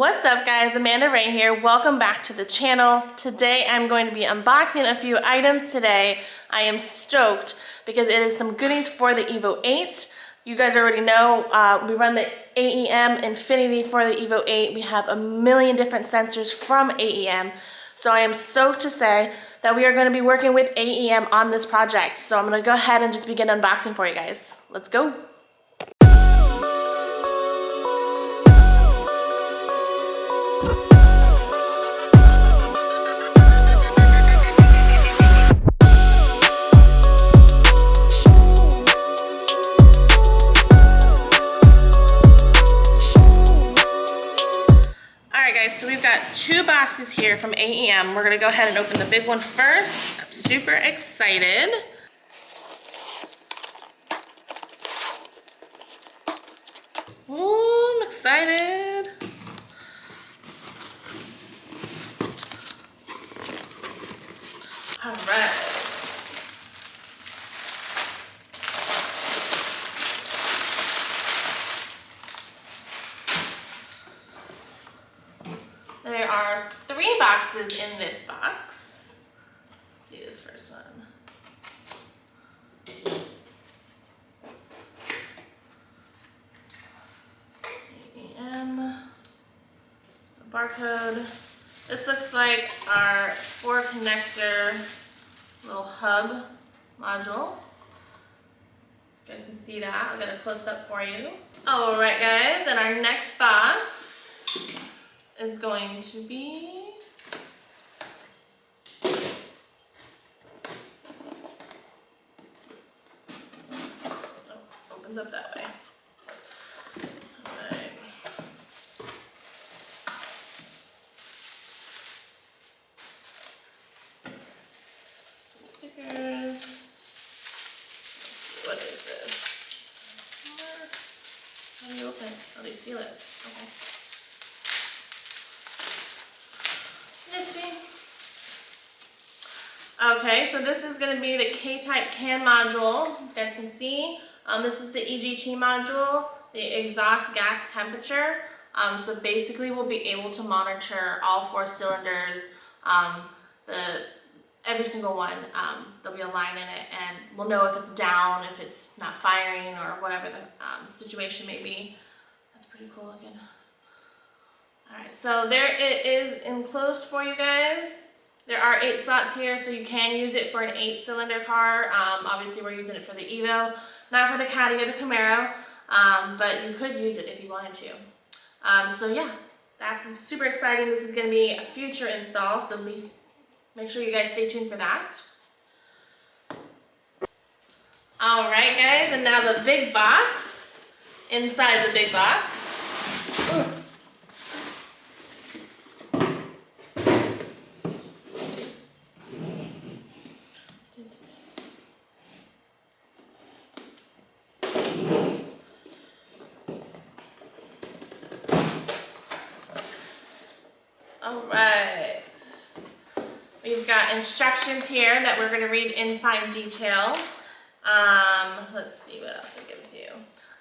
What's up guys, Amanda Ray here. Welcome back to the channel. Today I'm going to be unboxing a few items today. I am stoked because it is some goodies for the Evo 8. You guys already know we run the AEM Infinity for the Evo 8. We have a million different sensors from AEM. So I am stoked to say that we are going to be working with AEM on this project. So I'm going to go ahead and just begin unboxing for you guys. Let's go. So we've got two boxes here from AEM. We're gonna go ahead and open the big one first. I'm super excited. Ooh, I'm excited. All right. There are 3 boxes in this box. Let's see this first one. AEM, barcode. This looks like our 4 connector little hub module. You guys can see that. I'll get a close up for you. All right, guys, and our next box is going to be opens up that way. All right. Some stickers. Let's see, what is this? How do you open it? Oh, they seal it. Okay. Okay, so this is going to be the K-type CAN module. You guys can see. This is the EGT module, the exhaust gas temperature. So basically we'll be able to monitor all 4 cylinders, every single one. There'll be a line in it and we'll know if it's down, if it's not firing, or whatever the situation may be. That's pretty cool looking. Alright, so there it is enclosed for you guys. There are 8 spots here, so you can use it for an 8-cylinder car. Obviously we're using it for the Evo, not for the Caddy or the Camaro, but you could use it if you wanted to. So yeah, that's super exciting. This is going to be a future install, so please make sure you guys stay tuned for that. Alright guys, and now the big box. Inside the big box. Ooh. Alright, we've got instructions here that we're going to read in fine detail. Let's see what else it gives you.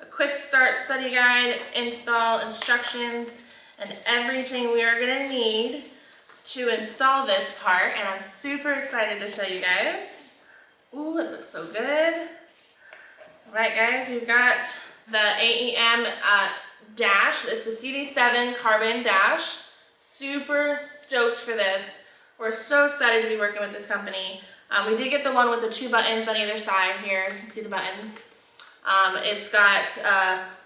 A quick start study guide, install instructions, and everything we are going to need to install this part. And I'm super excited to show you guys. Ooh, it looks so good. Alright guys, we've got the AEM Dash. It's the CD7 Carbon Dash. Super stoked for this. We're so excited to be working with this company. We did get the one with the 2 buttons on either side here. You can see the buttons. It's got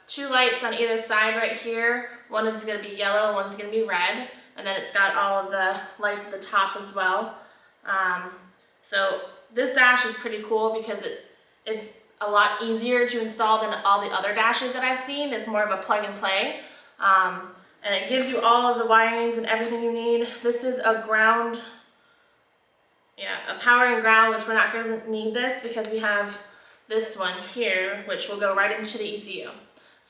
2 lights on either side right here. One is going to be yellow, one's going to be red. And then it's got all of the lights at the top as well. So this dash is pretty cool because it is a lot easier to install than all the other dashes that I've seen. It's more of a plug and play. And it gives you all of the wirings and everything you need. This is a ground, a power and ground, which we're not going to need this because we have this one here, which will go right into the ECU.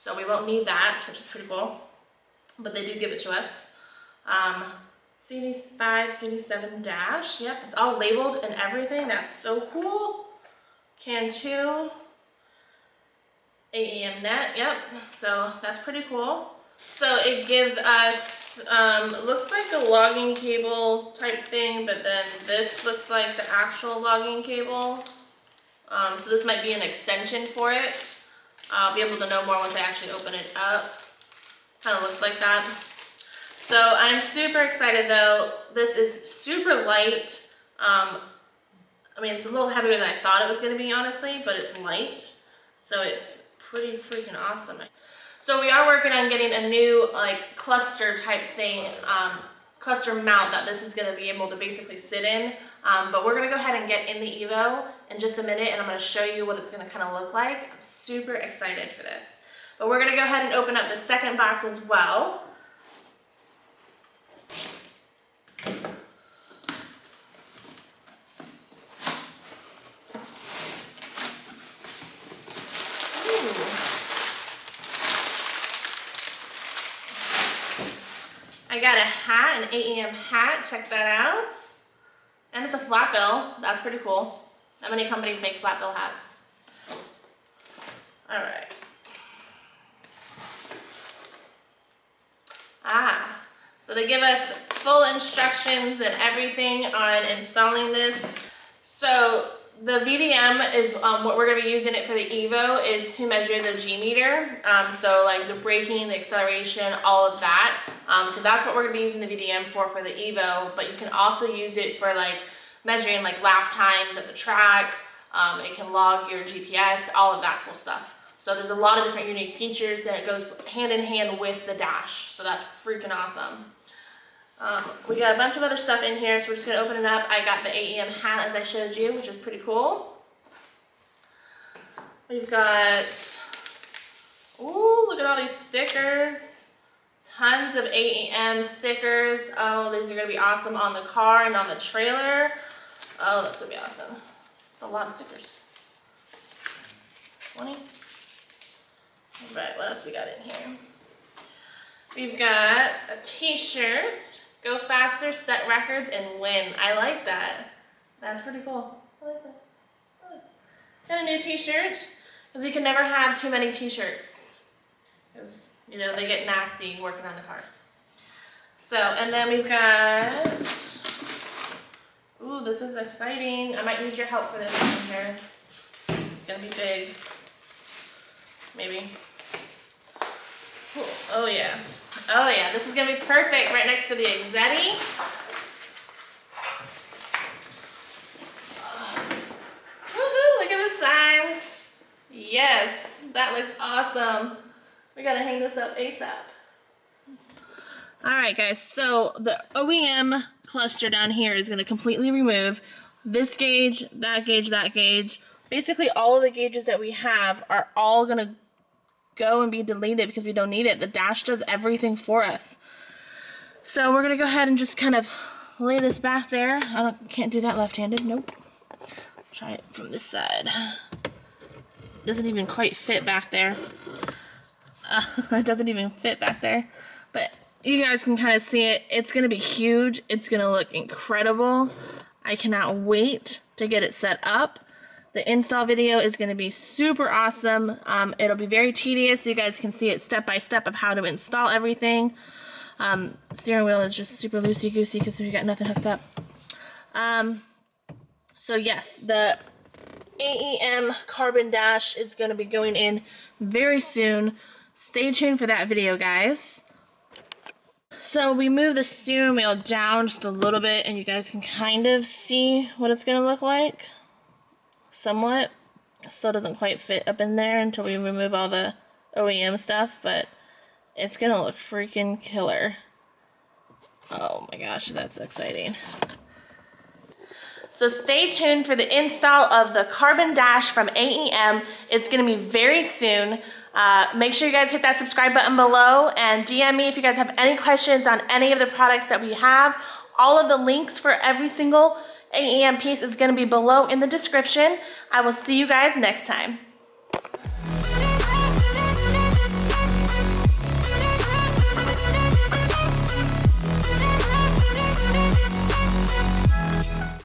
So we won't need that, which is pretty cool. But they do give it to us. CD5, CD7 Dash. Yep, it's all labeled and everything. That's so cool. CAN 2. AEM net, yep, so that's pretty cool. So it gives us looks like a logging cable type thing, but then this looks like the actual logging cable. So this might be an extension for it. I'll be able to know more once I actually open it up. Kind of looks like that. So I'm super excited though. This is super light. I mean, it's a little heavier than I thought it was going to be, honestly, but it's light. So it's pretty freaking awesome. So we are working on getting a new like cluster type thing, cluster mount that this is going to be able to basically sit in. But we're going to go ahead and get in the Evo in just a minute, and I'm going to show you what it's going to kind of look like. I'm super excited for this. But we're going to go ahead and open up the second box as well. I got a hat, an AEM hat, check that out. And it's a flat bill, that's pretty cool. Not many companies make flat bill hats. All right. So they give us full instructions and everything on installing this. So the VDM is what we're gonna be using it for the Evo is to measure the G meter. So like the braking, the acceleration, all of that. So that's what we're gonna be using the VDM for the Evo, but you can also use it for like measuring like lap times at the track. It can log your GPS, all of that cool stuff. So there's a lot of different unique features that it goes hand in hand with the Dash. So that's freaking awesome. We got a bunch of other stuff in here, so we're just gonna open it up. I got the AEM hat as I showed you, which is pretty cool. We've got, ooh, look at all these stickers. Tons of AEM stickers. Oh, these are gonna be awesome on the car and on the trailer. Oh, that's gonna be awesome. That's a lot of stickers. 20. All right, what else we got in here? We've got a t-shirt. Go faster, set records, and win. I like that. That's pretty cool. I like that. Got a new t-shirt, because you can never have too many t-shirts. Because, you know, they get nasty working on the cars. So, and then we've got, ooh, this is exciting. I might need your help for this one here. This is gonna be big. Maybe. Ooh, oh yeah. Oh yeah, this is gonna be perfect right next to the EXEDY. Woohoo, look at the sign. Yes, that looks awesome. We gotta hang this up ASAP. All right guys, so the OEM cluster down here is gonna completely remove this gauge, that gauge, that gauge. Basically all of the gauges that we have are all gonna go and be deleted because we don't need it. The Dash does everything for us. So we're gonna go ahead and just kind of lay this back there. Can't do that left-handed, nope. Try it from this side. Doesn't even quite fit back there. It doesn't even fit back there. But you guys can kind of see it. It's gonna be huge. It's gonna look incredible. I cannot wait to get it set up. The install video is going to be super awesome. It'll be very tedious, so you guys can see it step by step of how to install everything. Steering wheel is just super loosey-goosey because we got nothing hooked up. So yes, the AEM Carbon Dash is going to be going in very soon. Stay tuned for that video, guys. So we move the steering wheel down just a little bit, and you guys can kind of see what it's going to look like. Somewhat. Still doesn't quite fit up in there until we remove all the OEM stuff, but it's gonna look freaking killer. Oh my gosh, that's exciting. So stay tuned for the install of the Carbon Dash from AEM. It's gonna be very soon. Make sure you guys hit that subscribe button below and DM me if you guys have any questions on any of the products that we have. All of the links for every single AEM piece is going to be below in the description. I will see you guys next time.